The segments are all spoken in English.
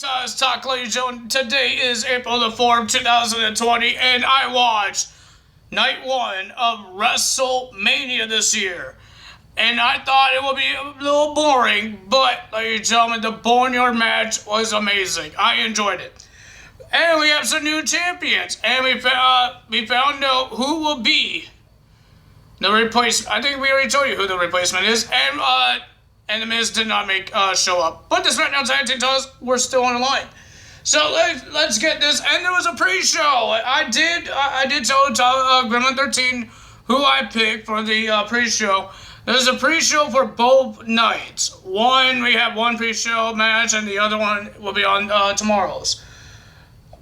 Talk, ladies and gentlemen. Today is April the 4th, 2020, and I watched night one of Wrestlemaina this year. And I thought it would be a little boring, but, ladies and gentlemen, the Boneyard match was amazing. I enjoyed it. And we have some new champions, and we found out who will be the replacement. I think we already told you who the replacement is, and the Miz did not show up. But the Smackdown Tag Team titles were still on the line. So let's get this. And there was a pre-show. I did tell Gremlin 13 who I picked for the pre-show. There's a pre-show for both nights. We have one pre-show match, and the other one will be on tomorrow's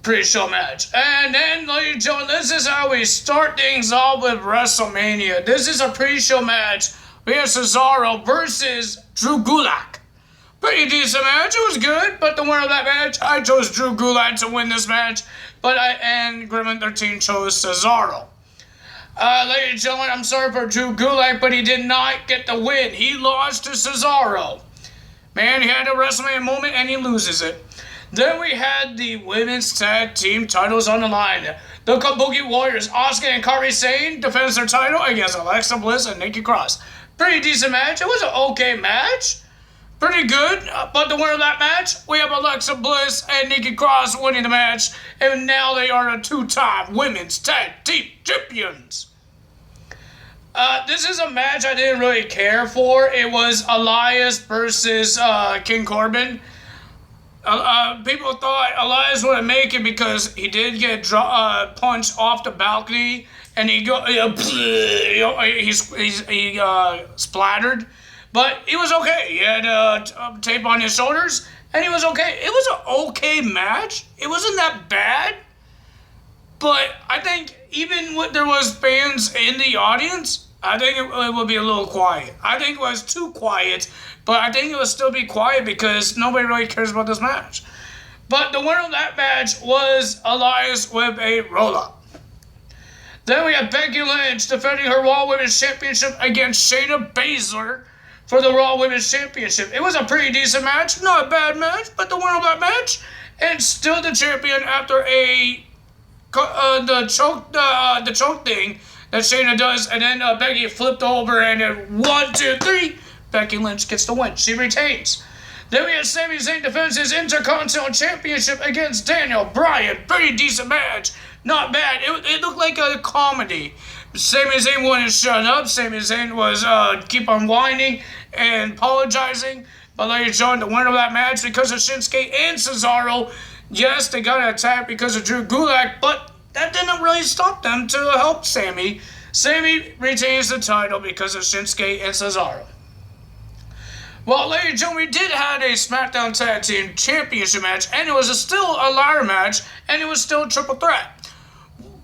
pre-show match. And then, ladies and gentlemen, this is how we start things off with WrestleMania. This is a pre-show match. We have Cesaro versus Drew Gulak. Pretty decent match. It was good, but the winner of that match, I chose Drew Gulak to win this match, and Gremlin 13 chose Cesaro. Ladies and gentlemen, I'm sorry for Drew Gulak, but he did not get the win. He lost to Cesaro. Man, he had a WrestleMania moment, and he loses it. Then we had the women's tag team titles on the line. The Kabuki Warriors, Asuka and Kairi Sane, defends their title against Alexa Bliss and Nikki Cross. Pretty decent match. It was an okay match. Pretty good. But the winner of that match, we have Alexa Bliss and Nikki Cross winning the match. And now they are the two-time women's tag team champions. This is a match I didn't really care for. It was Elias versus King Corbin. People thought Elias wouldn't make it because he did get punched off the balcony, and he splattered, but he was okay. He had tape on his shoulders, and he was okay. It was an okay match. It wasn't that bad, but I think even when there was fans in the audience, I think it would be a little quiet. I think it was too quiet, but I think it would still be quiet because nobody really cares about this match. But the winner of that match was Elias with a roll-up. Then we have Becky Lynch defending her Raw Women's Championship against Shayna Baszler for the Raw Women's Championship. It was a pretty decent match, not a bad match, but the winner of that match, and still the champion after the choke thing that Shayna does, and then Becky flipped over, and then 1, 2, 3, Becky Lynch gets the win. She retains. Then we have Sami Zayn defends his Intercontinental Championship against Daniel Bryan. Pretty decent match. Not bad. It looked like a comedy. Sami Zayn wouldn't shut up. Sami Zayn was keep on whining and apologizing. But ladies and gentlemen, the winner of that match, because of Shinsuke and Cesaro, yes, they got attacked because of Drew Gulak, but that didn't really stop them to help Sami. Sami retains the title because of Shinsuke and Cesaro. Well, ladies and gentlemen, we did have a SmackDown Tag Team Championship match, and it was still a ladder match, and it was still a triple threat.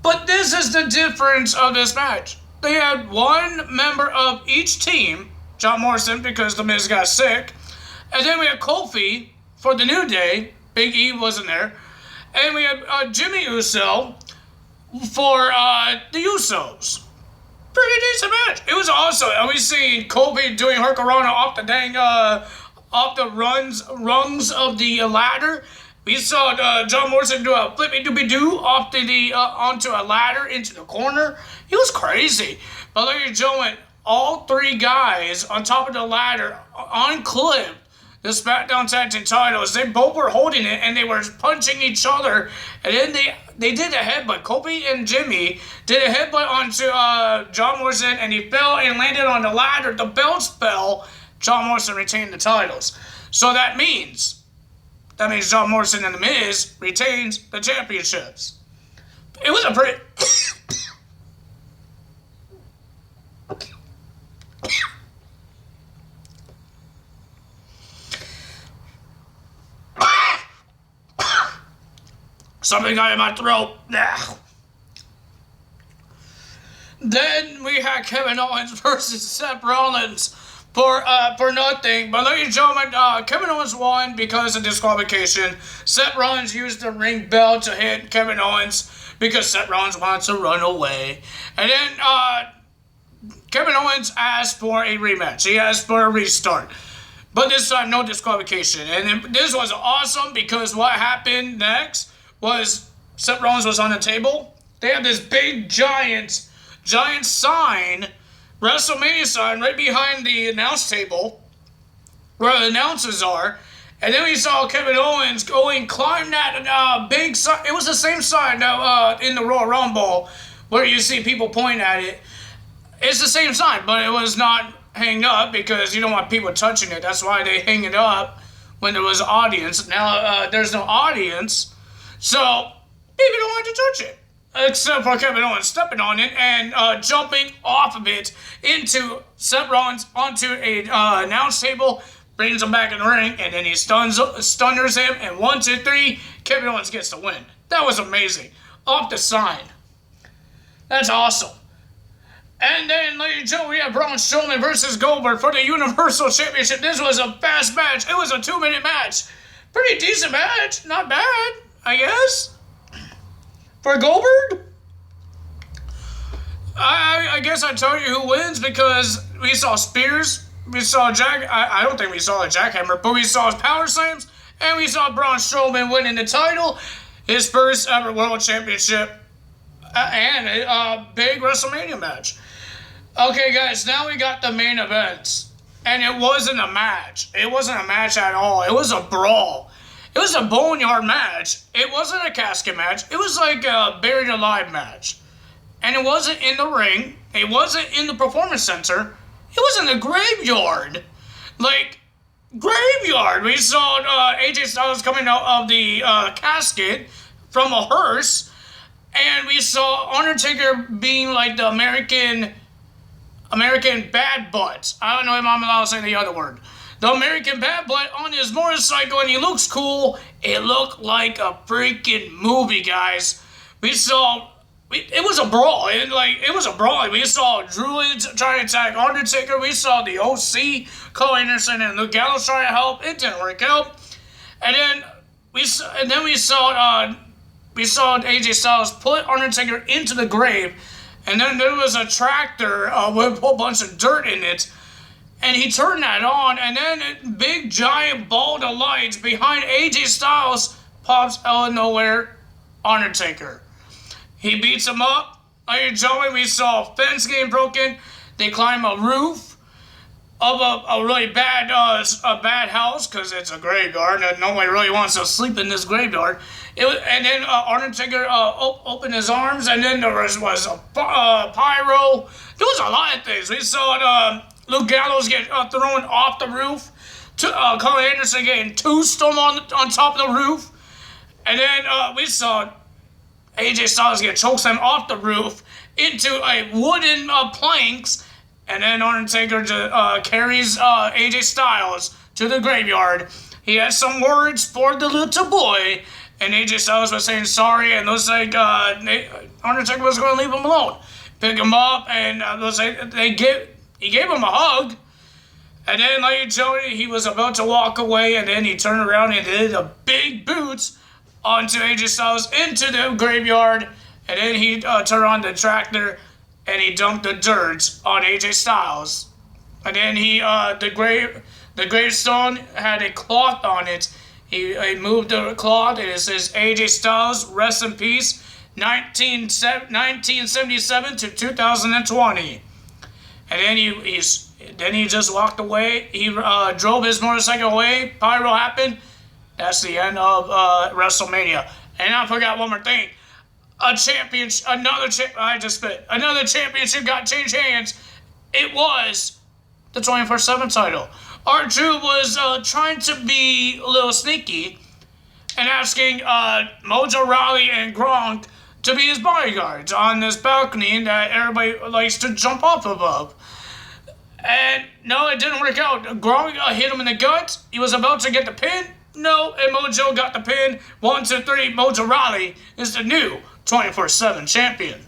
But this is the difference of this match. They had one member of each team, John Morrison, because The Miz got sick, and then we had Kofi for the New Day. Big E wasn't there. And we had Jimmy Uso for the Usos. Pretty decent match. It was awesome. And we seen Kobe doing Hurricanrana off the off the rungs of the ladder. We saw John Morrison do a flippy-doopy-doo off onto a ladder into the corner. It was crazy. But ladies and gentlemen, all three guys on top of the ladder unclipped the SmackDown Tag Team titles. They both were holding it, and they were punching each other. And then they did a headbutt. Kobe and Jimmy did a headbutt onto John Morrison, and he fell and landed on the ladder. The belts fell. John Morrison retained the titles. So that means John Morrison and The Miz retains the championships. It was a pretty... Something got in my throat. Then we had Kevin Owens versus Seth Rollins for nothing. But ladies and gentlemen, Kevin Owens won because of disqualification. Seth Rollins used the ring bell to hit Kevin Owens because Seth Rollins wants to run away. And then Kevin Owens asked for a rematch. He asked for a restart. But this time, no disqualification. And this was awesome because what happened next was Seth Rollins was on the table. They had this big, giant sign, Wrestlemania sign, right behind the announce table where the announcers are. And then we saw Kevin Owens climb that big sign. It was the same sign in the Royal Rumble where you see people point at it. It's the same sign, but it was not hanged up because you don't want people touching it. That's why they hang it up when there was an audience. Now there's no audience, so people don't want to touch it. Except for Kevin Owens stepping on it and jumping off of it into Seth Rollins onto a announce table, brings him back in the ring, and then he stunners him, and 1, 2, 3, Kevin Owens gets the win. That was amazing. Off the sign. That's awesome. And then, ladies and gentlemen, we have Braun Strowman versus Goldberg for the Universal Championship. This was a fast match. It was a 2-minute match. Pretty decent match. Not bad, I guess. For Goldberg? I guess I'd tell you who wins because we saw spears. We saw I don't think we saw a jackhammer, but we saw power slams. And we saw Braun Strowman winning the title. His first ever World Championship. And a big WrestleMania match. Okay, guys, now we got the main event. And it wasn't a match. It wasn't a match at all. It was a brawl. It was a boneyard match. It wasn't a casket match. It was like a buried alive match. And it wasn't in the ring. It wasn't in the performance center. It was in the graveyard. Like, graveyard. We saw AJ Styles coming out of the casket from a hearse. And we saw Undertaker being like the American bad butt. I don't know if I'm allowed to say the other word. The American bad butt on his motorcycle, and he looks cool. It looked like a freaking movie, guys. We saw... It was a brawl. It was a brawl. We saw Druids trying to attack Undertaker. We saw the OC, Cole Anderson, and Luke Gallows trying to help. It didn't work out. And then we saw AJ Styles put Undertaker into the grave, and then there was a tractor with a whole bunch of dirt in it, and he turned that on, and then a big giant ball of lights behind AJ Styles pops out of nowhere, Undertaker. He beats him up. Ladies and gentlemen, we saw a fence getting broken. They climb a roof of a really bad house because it's a graveyard and nobody really wants to sleep in this graveyard. And then Undertaker opened his arms, and then there was a pyro. There was a lot of things. We saw Luke Gallows get thrown off the roof. Cole Anderson getting tombstone on top of the roof. And then we saw AJ Styles get chokeslammed off the roof into a wooden planks. And then Undertaker carries AJ Styles to the graveyard. He had some words for the little boy. And AJ Styles was saying sorry, and looks like Undertaker was going to leave him alone. Pick him up, and he gave him a hug. And then, like and gentlemen, he was about to walk away, and then he turned around and did a big boots onto AJ Styles into the graveyard. And then he turned on the tractor, and he dumped the dirt on AJ Styles. And then the gravestone had a cloth on it. He moved the cloth, and it says AJ Styles, rest in peace, 1977 to 2020. And then he just walked away. He drove his motorcycle away. Pyro happened. That's the end of WrestleMania. And I forgot one more thing. Another championship got changed hands. It was the 24/7 title. R-Truth was trying to be a little sneaky and asking Mojo Rawley and Gronk to be his bodyguards on this balcony that everybody likes to jump off above. And no, it didn't work out. Gronk hit him in the gut. He was about to get the pin. No, and Mojo got the pin. 1, 2, 3, Mojo Rawley is the new 24/7 champion.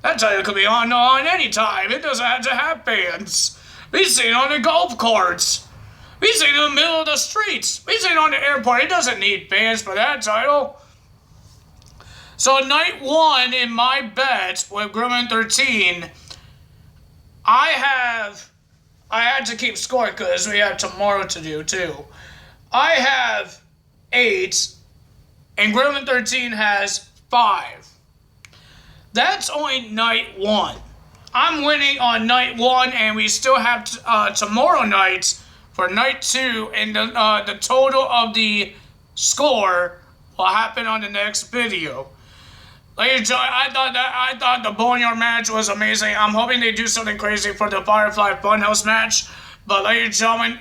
That title could be on any time. It doesn't have to have fans. We've seen it on the golf course. We've seen it in the middle of the streets. We've seen it on the airport. It doesn't need fans for that title. So night 1 in my bet with Grumman 13, I have I had to keep score because we have tomorrow to do too. I have 8, and Grillman 13 has 5. That's only night 1. I'm winning on night 1, and we still have tomorrow night for night 2, and the total of the score will happen on the next video. Ladies and gentlemen, I thought the Boneyard match was amazing. I'm hoping they do something crazy for the Firefly Funhouse match. But ladies and gentlemen,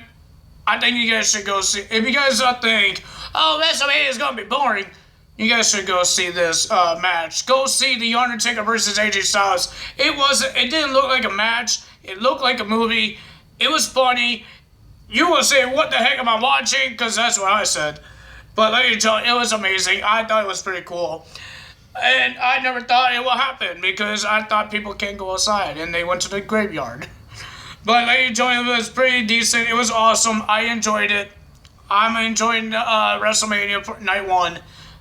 I think you guys should go see. If you guys think, oh, WrestleMania is gonna be boring, you guys should go see this match. Go see The Undertaker versus AJ Styles. It didn't look like a match. It looked like a movie. It was funny. You will say, what the heck am I watching? Because that's what I said. But ladies and gentlemen, it was amazing. I thought it was pretty cool. And I never thought it would happen because I thought people can't go outside and they went to the graveyard. But ladies and gentlemen, it was pretty decent. It was awesome. I enjoyed it. I'm enjoying WrestleMania for night 1.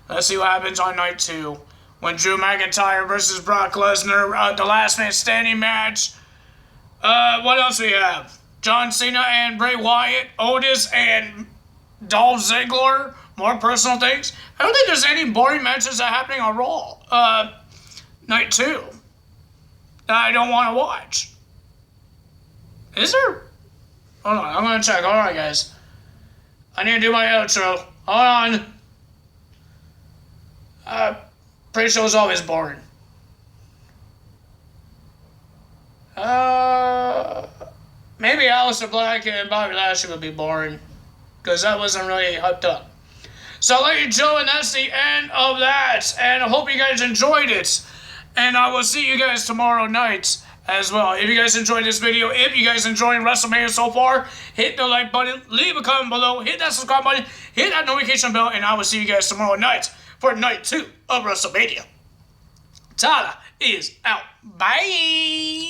Let's see what happens on night 2. When Drew McIntyre versus Brock Lesnar, the last man standing match. What else we have? John Cena and Bray Wyatt, Otis and Dolph Ziggler. More personal things. I don't think there's any boring matches that are happening on Raw. Night 2. That I don't want to watch. Is there? Hold on, I'm gonna check. Hold on, guys. I need to do my outro. Hold on. Pretty sure it's always boring. Maybe Aleister Black and Bobby Lashley would be boring. Because that wasn't really hyped up. So, ladies and gentlemen, that's the end of that. And I hope you guys enjoyed it. And I will see you guys tomorrow night as well. If you guys enjoyed this video, if you guys enjoyed WrestleMania so far, hit the like button, leave a comment below, hit that subscribe button, hit that notification bell, and I will see you guys tomorrow night for night 2 of WrestleMania. Tyler is out. Bye!